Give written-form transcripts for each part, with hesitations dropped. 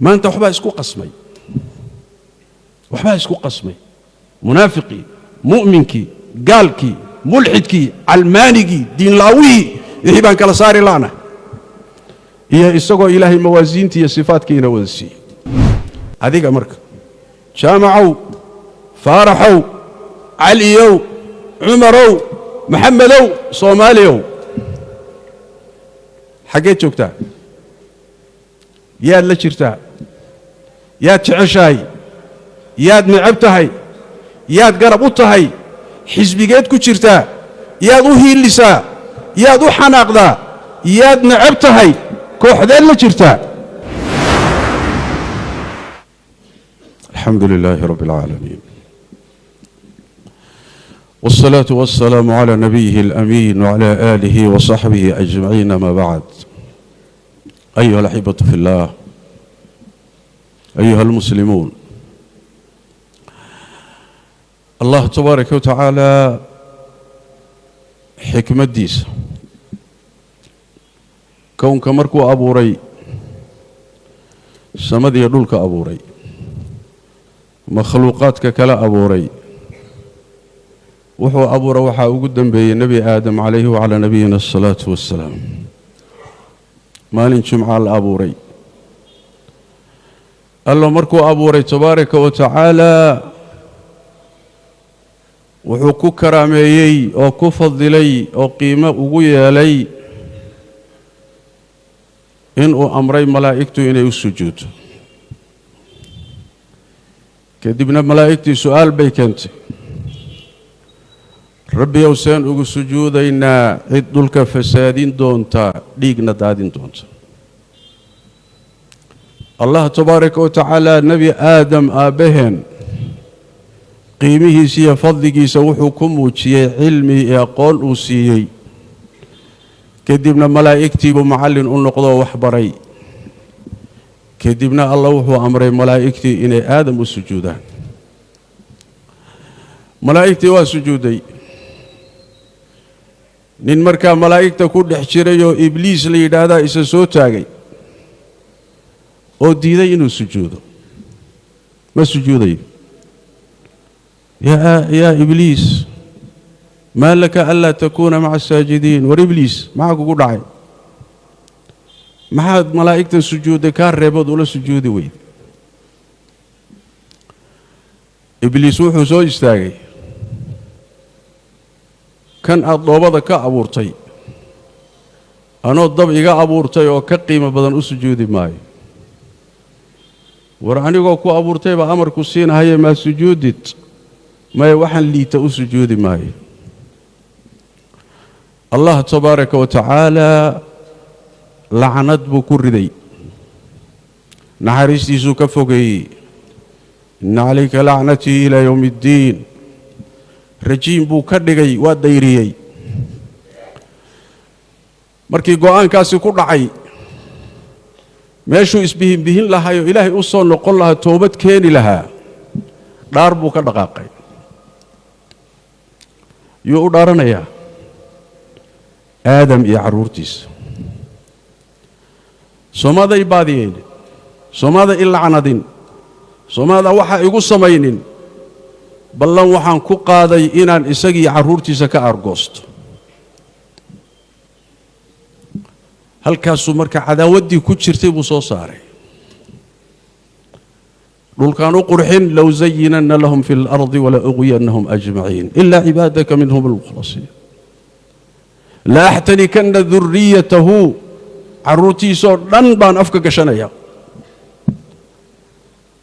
ما أنت وحبا اسكو قسمي وحبا اسكو قسمي منافقي مؤمنكي قالكي ملحدكي علمانيكي دين لاوي يحبان كلا صاري لانا هي إسقوا إلهي موازينتي صفاتك ينوزسي هذيك أمرك جامعوا فارحوا عليوا عمروا محمدوا صوماليوا حقيت شوكتا ياد لشرتا ياد شعشاي ياد نعبتهاي ياد قربوتهاي حزبيات كشرتا ياد وهي اللسا ياد وحناقدا ياد نعبتهاي كوحدين لشرتا. الحمد لله رب العالمين والصلاة والسلام على نبيه الأمين وعلى آله وصحبه أجمعين ما بعد. أيها الأحبة في الله أيها المسلمون الله تبارك وتعالى حكمة ديس كون كمركو أبو ري سمد يدولك أبو ري مخلوقاتك كلا أبو ري وحو أبو روحا وقدم بي نبي آدم عليه وعلى نبينا الصلاة والسلام ما ننشم على أبو ري الله مركو أبو ري تبارك وتعالى وحو كو كراميي أو كو فضلي أو قيمة وقوية لي إنه أمري ملائكته إنه السجود كدبنا ملائكتي سؤال بيكنت ربي يوسان أقول سجود إن عدلك فسادين دونتا ليقنا دادين دونتا الله تبارك وتعالى نبي آدم آبهن قيمه سي فضلك سوحكم وشي علمي يقول وسيي كدبنا ملائكتي بمعلن النقضة وحبري كدبنا الله وهو أمر ملائكتي إن آدم السجودان ملائكتي وسجودي نين مركا ملائكة كل حشريو إبليس لي هذا إسا سوتاغي أو ديدي إنو سجوده ما سجودي يا إبليس ما لك ألا تكون مع الساجدين ورإبليس معك قول عين ما حد ملائكة السجود كان ريبض ولا سجود ويد إبليس وحو سو استاغي كان أضوبضا كأبورتي أنا الضبع كأبورتي وكقيمة بدن أسجود ماي ورعني كو أبورتي بأمر كسين هيا ما سجودت ما يوحن لي تأسجود ماي الله تبارك وتعالى لعنت بكردي نحرستي سكفوكي إن عليك لعنتي إلى يوم الدين رجيم بكردي وديري مركي قوان كاسي كردعي ماشو اسبهن بهن لها يو إلهي أصول نقول لها توبة كيني لها دار بكردقاقي يو دارنا يا آدم يا عرورتيس سوماذا يبادين سوماذا إلا عنادين سوماذا وحا يقول سمينين بلان وحان كو قادي إنان إساقي عرورتيس كأرغوست هل كاسو مركا عداودي كتشرتي بصو صاري دول كانوا قرحين لو زينن لهم في الأرض ولا أغوينهم أجمعين إلا عبادك منهم المخلصين لا أحتنكن ذريته عروتي صور لن بان أفكك شنيا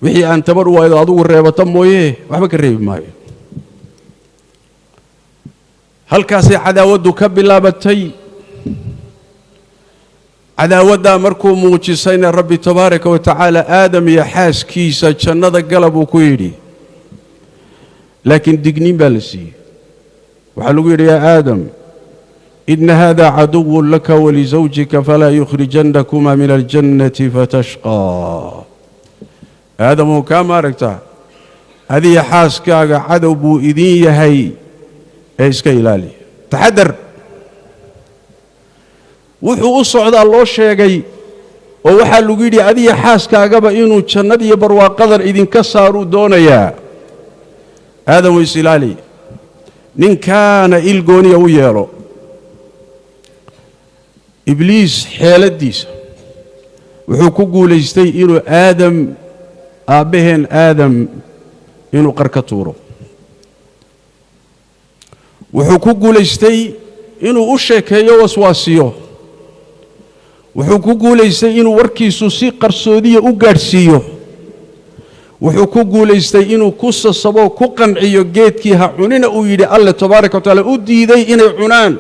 وحي أن تبروا إذا أدو الريبة تمويه وحبك الريب ماي هل كاسي عداود كب لابتي عداود مركو موجسين ربي تبارك وتعالى آدم يحاس كيسا جنة قلب وكويري لكن دقنين بالسي وحلوير يا آدم إن هذا عدو لك ولزوجك فلا يخرجنكما من الجنة فتشقى آدم كما ركتا هذه حاسك عدو بو إذين يهي إيسك إلالي تحذر وحو الصعود الله الشيقي oo waxaa lagu yidhi adiga xaaskaagaba inuu jannada iyo barwaaqadan idinka saaruu doonayaa aadam way isilaali ninkaana il gooniya u yeelo ibliis xeeladiisa wuxuu ku guulaystay inuu aadam aabbaheen aadam inuu qar ka tuuro wuxuu ku guulaystay inuu u sheekeeyo waswaasiyo wuxuu ku guulaystay inuu warkiisu si qarsoodiya u gaadhsiiyo wuxuu ku guulaystay inuu ku sasabo ku qanciyo geedkii ha cunina uu yidhi alle tabaaraka wa tacaala u diiday inay cunaan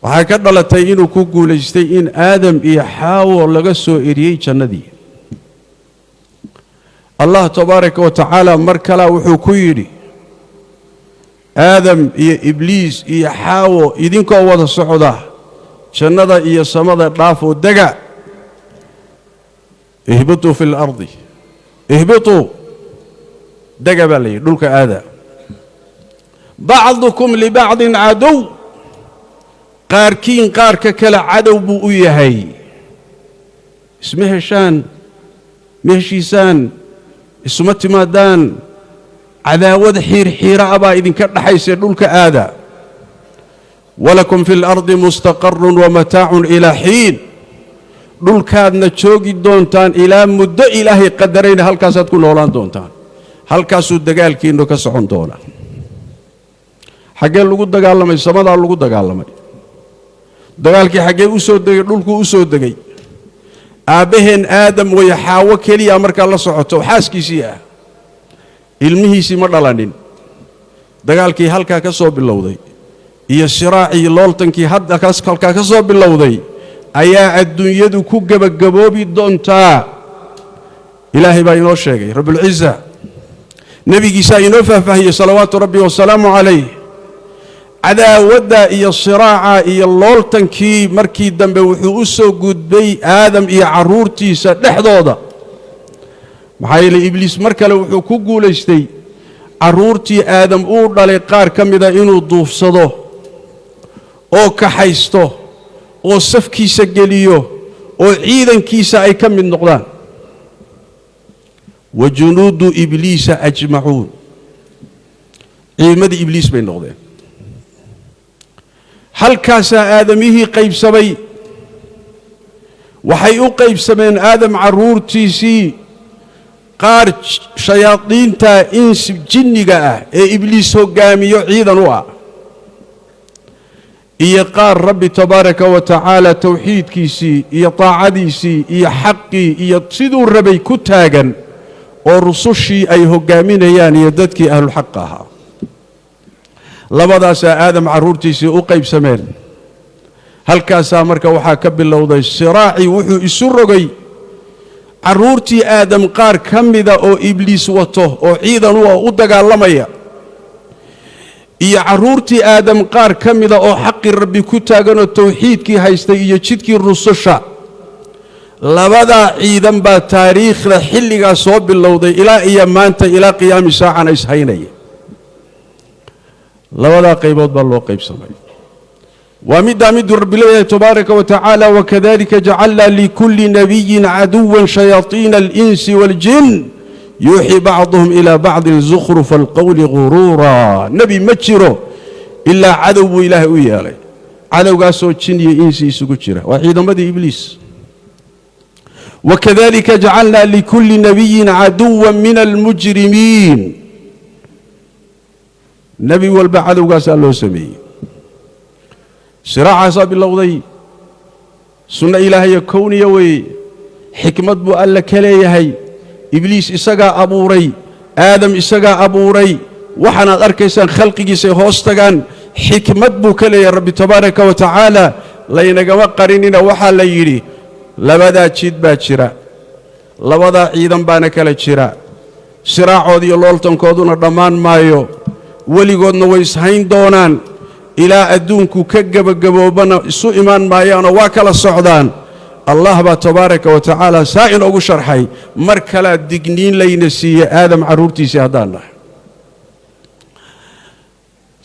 waxay ka dhalatay inuu ku guulaystay in aadam iyo xaawo laga soo eriyey jannadii allah tabaaraka wa tacaala mar kale wuxuu ku yidhi aadam iyo ibliis iyo xaawo idinkoo wada socda jannada iyo samada dhaafoo dega ihbituu fi lardi ihbituu dega baa layidhi dhulka aada bacdukum libacdin cadow qaarkiin qaarka kale cadow buu u yahay isma heshaan ma heshiisaan isuma timaadaan cadaawad xiirxiira ah baa idinka dhaxaysa dhulka aada walakum fi lardi mustaqarun wamataacun ilaa xiin dhulkaadna joogi doontaan ilaa muddo ilaahay qadarayna halkaasaad ku noolaan doontaan halkaasuu dagaalkiinnu ka socon doonaa xaggee lagu dagaalamay samadaa lagu dagaalamay dagaalkii xaggee u soo degay dhulkuu u soo degay aabbaheen aadam way xaawo keliya markaa la socoto xaaskiisii ah ilmihiisii ma dhalanin dagaalkii halkaa ka soo bilowday iyo siraacii looltankii halkaa ka soo bilowday ayaa adduunyadu ku gebagaboobi doontaa ilaahay baa inoo sheegay rabbulciza nebigiisaa inoo faahfaahiyey salawaatu rabbi wasalaamu calayh cadaawadda iyo siraaca iyo looltankii markii dambe wuxuu u soo gudbay aadam iyo carruurtiisa dhexdooda maxaa yeelay ibliis mar kale wuxuu ku guulaystay carruurtii aadam uu dhalay qaar ka mida inuu duufsado oo kaxaysto oo safkiisa geliyo oo ciidankiisa ay ka mid noqdaan wa junuudu ibliisa ajmacuun ciidamadii ibliis bay noqdeen halkaasaa aadamihii qaybsamay waxay u qaybsameen aadam carruurtiisii qaar shayaadiinta insi jinniga ah ee ibliis hoggaamiyo ciidan u ah iyo qaar rabbi tabaaraka wa tacaala tawxiidkiisii iyo taacadiisii iyo xaqii iyo siduu rabay ku taagan oo rusushii ay hoggaaminayaan iyo dadkii ahlulxaq ahaa labadaasaa aadam carruurtiisii u qaybsameen halkaasaa marka waxaa ka bilowday siraacii wuxuu isu rogay carruurtii aadam qaar ka mida oo ibliis wato oo ciidan u dagaalamaya iyo carruurtii aadam qaar ka mida oo xaqii rabbi ku taaganoo tawxiidkii haystay iyo jidkii rususha labadaa ciidan baa taariikhda xilligaa soo bilowday ilaa iyo maanta ilaa qiyaami saacana ishaynaya labadaa qaybood baa loo qaybsamay waa middaa miduu rabbi leeyahay tabaaraka wa tacaala wakadalika jacalnaa likulli nabiyin caduwan shayaaiina alinsi waaljin yuuxii bacduhum ilaa bacdin zukhrufa alqowli guruura nebi ma jiro ilaa cadow buu ilaahay u yeelay cadowgaasoo jin iyo insi isugu jira waa ciidamadii ibliis wakadalika jacalnaa likulli nabiyin caduwan min almujrimiin nebi walba cadowgaasaa loo sameeyey siraacaasaa bilowday sunno ilaahayo kowniya weeye xikmad buu alla ka leeyahay ibliis isagaa abuuray aadam isagaa abuuray waxaanaad arkaysaan khalqigiisay hoos tagaan xikmad buu ka leeyahay rabbi tabaaraka wa tacaala laynagama qarinina waxaa la yidhi labadaa jid baa jira labadaa ciidan baana kala jira siraacood iyo looltankooduna dhammaan maayo weligoodna way ishayn doonaan ilaa adduunku ka gebagaboobana isu imaan maayaanoo waa kala socdaan allah baa tabaaraka wa tacaala saa inoogu sharxay mar kalaa digniin layna siiye aadam carruurtiisii haddaan nahay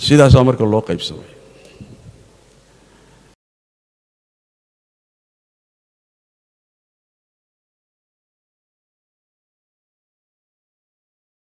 sidaasaa marka loo qaybsamay